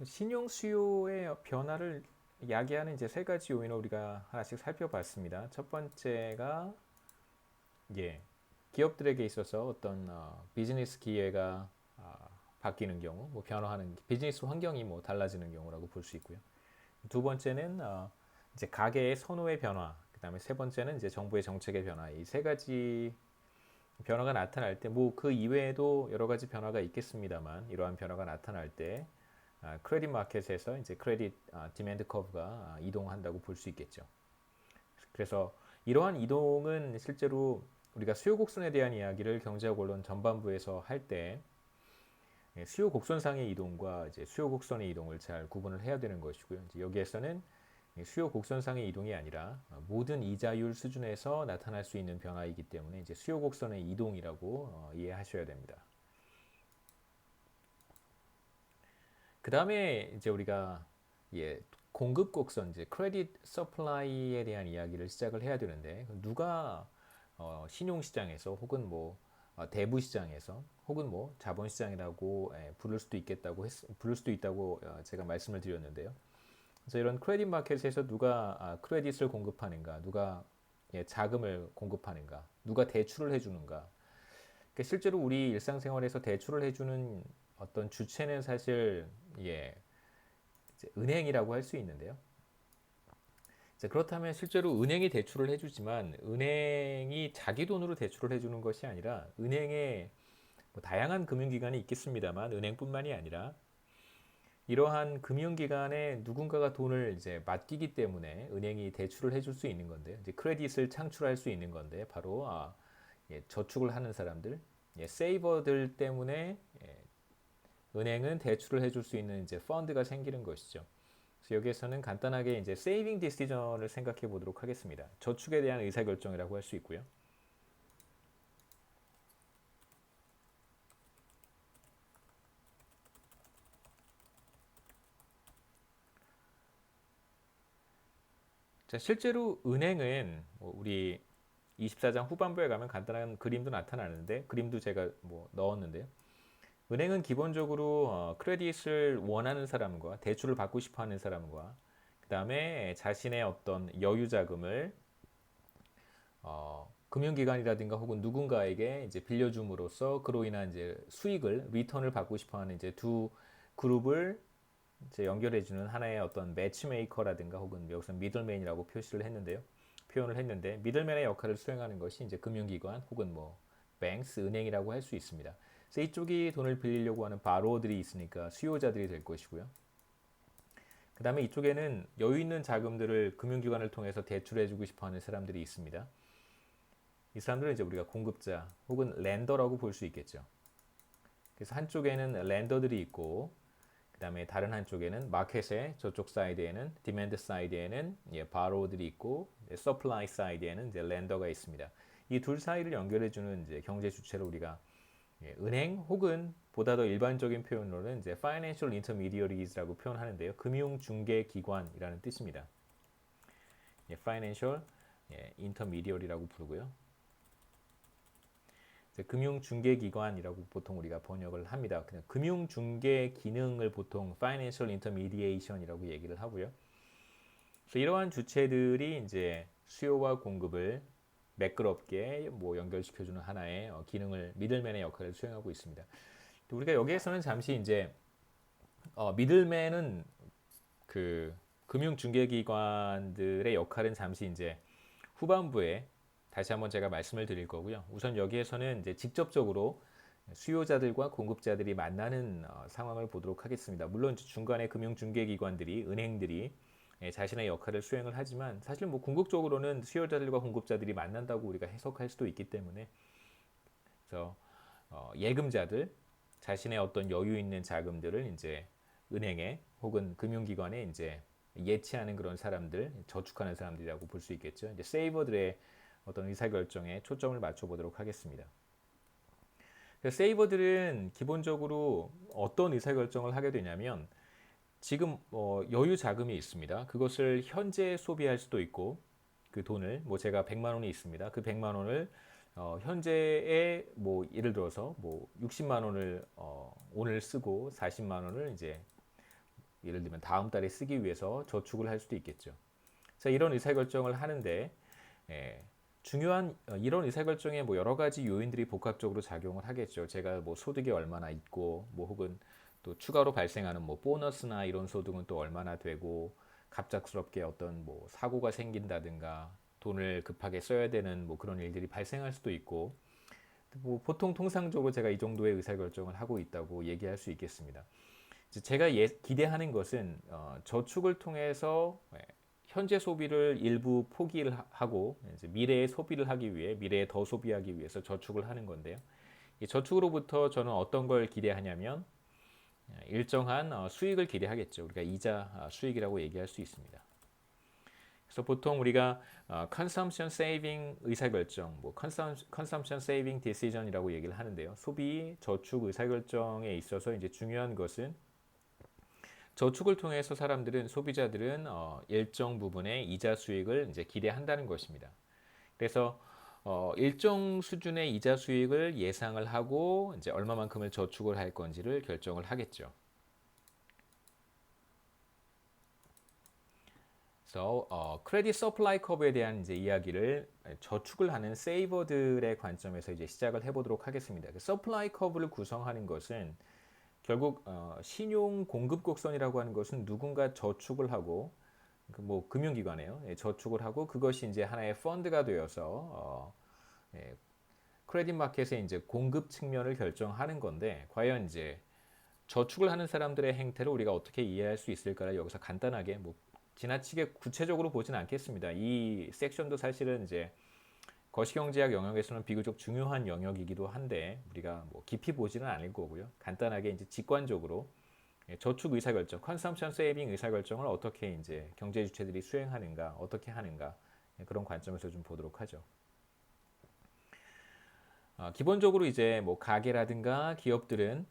신용 수요의 변화를 야기하는 이제 세 가지 요인을 우리가 하나씩 살펴봤습니다. 첫 번째가 예, 기업들에게 있어서 어떤 비즈니스 기회가 바뀌는 경우, 뭐 변화하는 비즈니스 환경이 뭐 달라지는 경우라고 볼 수 있고요. 두 번째는 이제 가계의 선호의 변화, 그다음에 세 번째는 이제 정부의 정책의 변화. 이 세 가지 변화가 나타날 때, 뭐 그 이외에도 여러 가지 변화가 있겠습니다만, 이러한 변화가 나타날 때 크레딧 마켓에서 이제 크레딧 디맨드 커브가 이동한다고 볼 수 있겠죠. 그래서 이러한 이동은 실제로 우리가 수요 곡선에 대한 이야기를 경제학 원론 전반부에서 할 때 수요 곡선상의 이동과 이제 수요 곡선의 이동을 잘 구분을 해야 되는 것이고요. 이제 여기에서는 수요 곡선상의 이동이 아니라 모든 이자율 수준에서 나타날 수 있는 변화이기 때문에 이제 수요 곡선의 이동이라고 이해하셔야 됩니다. 그 다음에 이제 우리가 공급 곡선, 이제 크레딧 서플라이에 대한 이야기를 시작을 해야 되는데 누가 신용 시장에서 혹은 뭐 대부 시장에서 혹은 뭐 자본 시장이라고 부를 수도 있다고 제가 말씀을 드렸는데요. 그래서 이런 크레딧 마켓에서 누가 크레딧을 공급하는가, 누가 자금을 공급하는가, 누가 대출을 해주는가. 그러니까 실제로 우리 일상생활에서 대출을 해주는 어떤 주체는 사실 예, 은행이라고 할 수 있는데요. 그렇다면 실제로 은행이 대출을 해주지만 은행이 자기 돈으로 대출을 해주는 것이 아니라 은행에 뭐 다양한 금융기관이 있겠습니다만 은행뿐만이 아니라 이러한 금융기관에 누군가가 돈을 이제 맡기기 때문에 은행이 대출을 해줄 수 있는 건데 이제 크레딧을 창출할 수 있는 건데 바로 저축을 하는 사람들, 세이버들 때문에 은행은 대출을 해줄 수 있는 이제 펀드가 생기는 것이죠. 그래서 여기에서는 간단하게 이제 세이빙 디시전을 생각해 보도록 하겠습니다. 저축에 대한 의사결정이라고 할 수 있고요. 자, 실제로 은행은 뭐 우리 24장 후반부에 가면 간단한 그림도 나타나는데 그림도 제가 뭐 넣었는데요. 은행은 기본적으로 크레딧을 원하는 사람과 대출을 받고 싶어하는 사람과 그 다음에 자신의 어떤 여유 자금을 금융기관이라든가 혹은 누군가에게 이제 빌려줌으로써 그로 인한 이제 수익을 리턴을 받고 싶어하는 이제 두 그룹을 이제 연결해주는 하나의 어떤 매치메이커라든가 혹은 여기서 미들맨이라고 표현을 했는데 미들맨의 역할을 수행하는 것이 이제 금융기관 혹은 뭐 뱅스 은행이라고 할 수 있습니다. 그래서 이쪽이 돈을 빌리려고 하는 바로어들이 있으니까 수요자들이 될 것이고요. 그 다음에 이쪽에는 여유 있는 자금들을 금융기관을 통해서 대출해주고 싶어하는 사람들이 있습니다. 이 사람들은 이제 우리가 공급자 혹은 랜더라고 볼 수 있겠죠. 그래서 한쪽에는 랜더들이 있고 그 다음에 다른 한쪽에는 마켓의 저쪽 사이드에는 디맨드 사이드에는 바로들이 있고 서플라이 사이드에는 이제 랜더가 있습니다. 이 둘 사이를 연결해주는 이제 경제 주체를 우리가 은행 혹은 보다 더 일반적인 표현으로는 이제 financial intermediaries라고 표현하는데요. 금융 중개 기관이라는 뜻입니다. financial intermediary라고 부르고요. 금융중개기관이라고 보통 우리가 번역을 합니다. 그냥 금융중개 기능을 보통 Financial Intermediation이라고 얘기를 하고요. 그래서 이러한 주체들이 이제 수요와 공급을 매끄럽게 뭐 연결시켜주는 하나의 기능을 미들맨의 역할을 수행하고 있습니다. 우리가 여기에서는 잠시 이제 미들맨은 그 금융중개기관들의 역할은 잠시 이제 후반부에 다시 한번 제가 말씀을 드릴 거고요. 우선 여기에서는 이제 직접적으로 수요자들과 공급자들이 만나는 상황을 보도록 하겠습니다. 물론 중간에 금융중개기관들이 은행들이 자신의 역할을 수행을 하지만 사실 뭐 궁극적으로는 수요자들과 공급자들이 만난다고 우리가 해석할 수도 있기 때문에 그래서 예금자들 자신의 어떤 여유 있는 자금들을 이제 은행에 혹은 금융기관에 이제 예치하는 그런 사람들, 저축하는 사람들이라고 볼 수 있겠죠. 이제 세이버들의 어떤 의사결정에 초점을 맞춰보도록 하겠습니다. 세이버들은 기본적으로 어떤 의사결정을 하게 되냐면 지금 여유 자금이 있습니다. 그것을 현재 소비할 수도 있고 그 돈을 뭐 제가 100만 원이 있습니다. 그 100만 원을 현재에 뭐 예를 들어서 뭐 60만 원을 오늘 쓰고 40만 원을 이제 예를 들면 다음 달에 쓰기 위해서 저축을 할 수도 있겠죠. 자, 이런 의사결정을 하는데 중요한 이런 의사결정에 뭐 여러 가지 요인들이 복합적으로 작용을 하겠죠. 제가 뭐 소득이 얼마나 있고 뭐 혹은 또 추가로 발생하는 뭐 보너스나 이런 소득은 또 얼마나 되고 갑작스럽게 어떤 뭐 사고가 생긴다든가 돈을 급하게 써야 되는 뭐 그런 일들이 발생할 수도 있고 뭐 보통 통상적으로 제가 이 정도의 의사결정을 하고 있다고 얘기할 수 있겠습니다. 제가 기대하는 것은 저축을 통해서 현재 소비를 일부 포기를 하고 이제 미래의 소비를 하기 위해 미래에 더 소비하기 위해서 저축을 하는 건데요. 이 저축으로부터 저는 어떤 걸 기대하냐면 일정한 수익을 기대하겠죠. 우리가 이자 수익이라고 얘기할 수 있습니다. 그래서 보통 우리가 consumption saving 의사결정, 뭐 consumption saving decision이라고 얘기를 하는데요. 소비 저축 의사결정에 있어서 이제 중요한 것은 저축을 통해서 소비자들은 일정 부분의 이자 수익을 이제 기대한다는 것입니다. 그래서 일정 수준의 이자 수익을 예상을 하고 이제 얼마만큼을 저축을 할 건지를 결정을 하겠죠. 그래서 크레딧 서플라이 커브에 대한 이제 이야기를 저축을 하는 세이버들의 관점에서 이제 시작을 해보도록 하겠습니다. 서플라이 커브를 구성하는 것은 결국 신용 공급 곡선이라고 하는 것은 누군가 저축을 하고 뭐 금융기관에요. 저축을 하고 그것이 이제 하나의 펀드가 되어서 크레딧 마켓의 이제 공급 측면을 결정하는 건데 과연 이제 저축을 하는 사람들의 행태를 우리가 어떻게 이해할 수 있을까를 여기서 간단하게 뭐 지나치게 구체적으로 보진 않겠습니다. 이 섹션도 사실은 이제 거시경제학 영역에서는 비교적 중요한 영역이기도 한데 우리가 뭐 깊이 보지는 않을 거고요. 간단하게 이제 직관적으로 저축 의사결정, 컨섬션 세이빙 의사결정을 어떻게 이제 경제 주체들이 수행하는가, 어떻게 하는가 그런 관점에서 좀 보도록 하죠. 기본적으로 이제 뭐 가게라든가 기업들은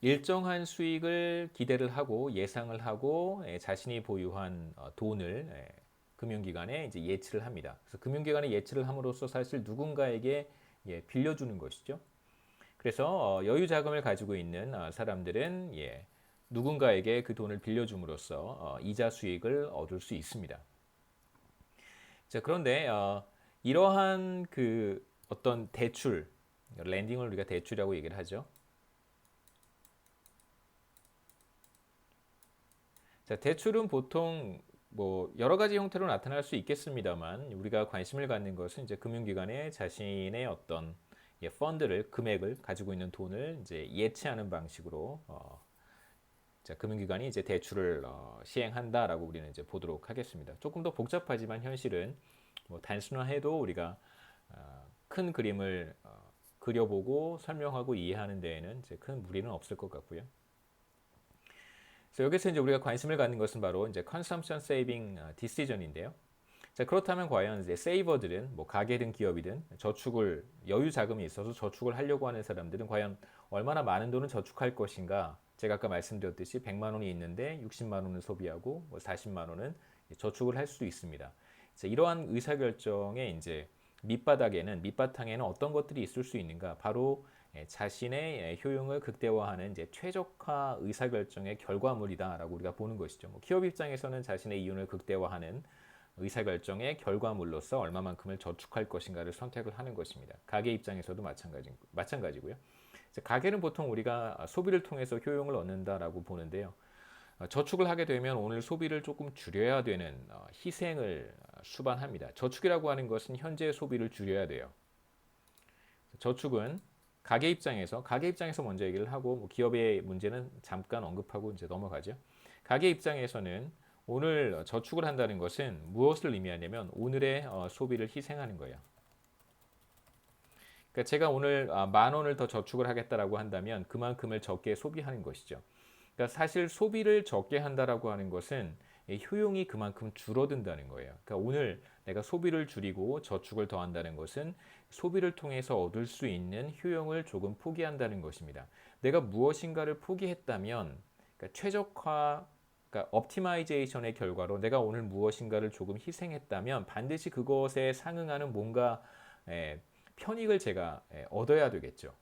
일정한 수익을 기대를 하고 예상을 하고 자신이 보유한 돈을 금융기관에 이제 예치를 합니다. 그래서 금융기관에 예치를 함으로써 사실 누군가에게 빌려주는 것이죠. 그래서 여유 자금을 가지고 있는 사람들은 누군가에게 그 돈을 빌려줌으로써 이자 수익을 얻을 수 있습니다. 자, 그런데 이러한 그 어떤 대출, 렌딩을 우리가 대출이라고 얘기를 하죠. 자, 대출은 보통 뭐 여러 가지 형태로 나타날 수 있겠습니다만 우리가 관심을 갖는 것은 이제 금융기관에 자신의 어떤 펀드를 금액을 가지고 있는 돈을 이제 예치하는 방식으로 자, 금융기관이 이제 대출을 시행한다라고 우리는 이제 보도록 하겠습니다. 조금 더 복잡하지만 현실은 뭐 단순화해도 우리가 큰 그림을 그려보고 설명하고 이해하는 데에는 이제 큰 무리는 없을 것 같고요. 그래서 여기서 이제 우리가 관심을 갖는 것은 바로 이제 consumption saving decision인데요. 자, 그렇다면 과연 이제 세이버들은 뭐 가게든 기업이든 저축을 여유 자금이 있어서 저축을 하려고 하는 사람들은 과연 얼마나 많은 돈을 저축할 것인가? 제가 아까 말씀드렸듯이 100만 원이 있는데 60만 원을 소비하고 뭐 40만 원은 저축을 할 수도 있습니다. 자, 이러한 의사결정의 이제 밑바탕에는 어떤 것들이 있을 수 있는가? 바로 자신의 효용을 극대화하는 이제 최적화 의사결정의 결과물이다라고 우리가 보는 것이죠. 뭐 기업 입장에서는 자신의 이윤을 극대화하는 의사결정의 결과물로서 얼마만큼을 저축할 것인가를 선택을 하는 것입니다. 가게 입장에서도 마찬가지고요. 가게는 보통 우리가 소비를 통해서 효용을 얻는다라고 보는데요. 저축을 하게 되면 오늘 소비를 조금 줄여야 되는 희생을 수반합니다. 저축이라고 하는 것은 현재 소비를 줄여야 돼요. 저축은 가게 입장에서 먼저 얘기를 하고 뭐 기업의 문제는 잠깐 언급하고 이제 넘어가죠. 가게 입장에서는 오늘 저축을 한다는 것은 무엇을 의미하냐면 오늘의 소비를 희생하는 거예요. 그러니까 제가 오늘 10,000원을 더 저축을 하겠다라고 한다면 그만큼을 적게 소비하는 것이죠. 그러니까 사실 소비를 적게 한다라고 하는 것은 효용이 그만큼 줄어든다는 거예요. 그러니까 오늘 내가 소비를 줄이고 저축을 더한다는 것은 소비를 통해서 얻을 수 있는 효용을 조금 포기한다는 것입니다. 내가 무엇인가를 포기했다면 그러니까 최적화, 그러니까 옵티마이제이션의 결과로 내가 오늘 무엇인가를 조금 희생했다면 반드시 그것에 상응하는 뭔가 편익을 제가 얻어야 되겠죠.